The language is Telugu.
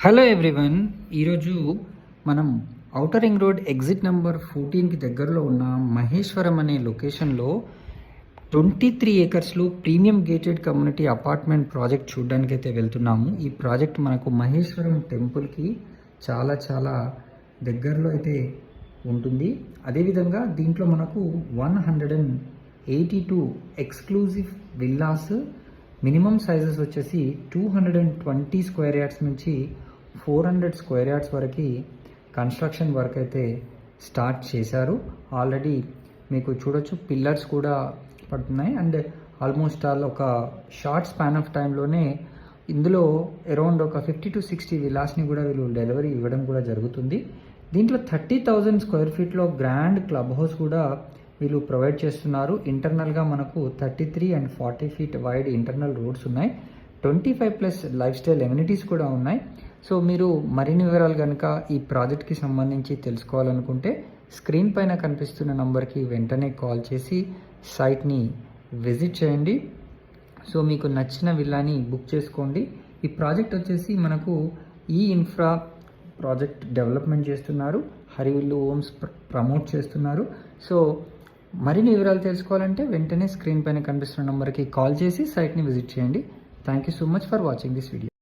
హలో ఎవ్రీవన్, ఈరోజు మనం outer ring road exit number 14కి దగ్గరలో ఉన్న మహేశ్వరం అనే లొకేషన్లో 23 ఏకర్స్లో premium gated community apartment project చూడడానికి అయితే వెళ్తున్నాము. ఈ ప్రాజెక్ట్ మనకు మహేశ్వరం టెంపుల్కి చాలా దగ్గరలో అయితే ఉంటుంది. అదేవిధంగా దీంట్లో మనకు 182 ఎక్స్క్లూజివ్ విల్లాస్, మినిమం సైజెస్ వచ్చేసి 220 స్క్వేర్ యార్డ్స్ నుంచి 400 స్క్వేర్ యార్డ్స్ వరకు కన్స్ట్రక్షన్ వర్క్ అయితే స్టార్ట్ చేశారు. ఆల్రెడీ మీకు చూడొచ్చు, పిల్లర్స్ కూడా పడుతున్నాయి. అండ్ ఆల్మోస్ట్ ఆల్ ఒక షార్ట్ స్పాన్ ఆఫ్ టైంలోనే ఇందులో అరౌండ్ ఒక 50 to 60 విలాస్ని కూడా వీళ్ళు డెలివరీ ఇవ్వడం కూడా జరుగుతుంది. దీంట్లో 30,000 స్క్వేర్ ఫీట్లో గ్రాండ్ క్లబ్ హౌస్ కూడా వీళ్ళు ప్రొవైడ్ చేస్తున్నారు. ఇంటర్నల్గా మనకు 33 and 40 feet wide internal roads ఉన్నాయి. 25+ లైఫ్ స్టైల్ ఎమ్యూనిటీస్ కూడా ఉన్నాయి. సో మీరు మరిన్ని వివరాలు కనుక ఈ ప్రాజెక్ట్కి సంబంధించి తెలుసుకోవాలనుకుంటే స్క్రీన్ పైన కనిపిస్తున్న నంబర్కి వెంటనే కాల్ చేసి సైట్ని విజిట్ చేయండి. సో మీకు నచ్చిన విల్లాని బుక్ చేసుకోండి. ఈ ప్రాజెక్ట్ వచ్చేసి మనకు ఈ ఇన్ఫ్రా ప్రాజెక్ట్ డెవలప్మెంట్ చేస్తున్నారు, హరివిల్లు హోమ్స్ ప్రమోట్ చేస్తున్నారు. సో మరిన్ని వివరాలు తెలుసుకోవాలంటే వెంటనే స్క్రీన్ పైన కనిపిస్తున్న నెంబర్కి కాల్ చేసి సైట్ని విజిట్ చేయండి. Thank you so much for watching this video.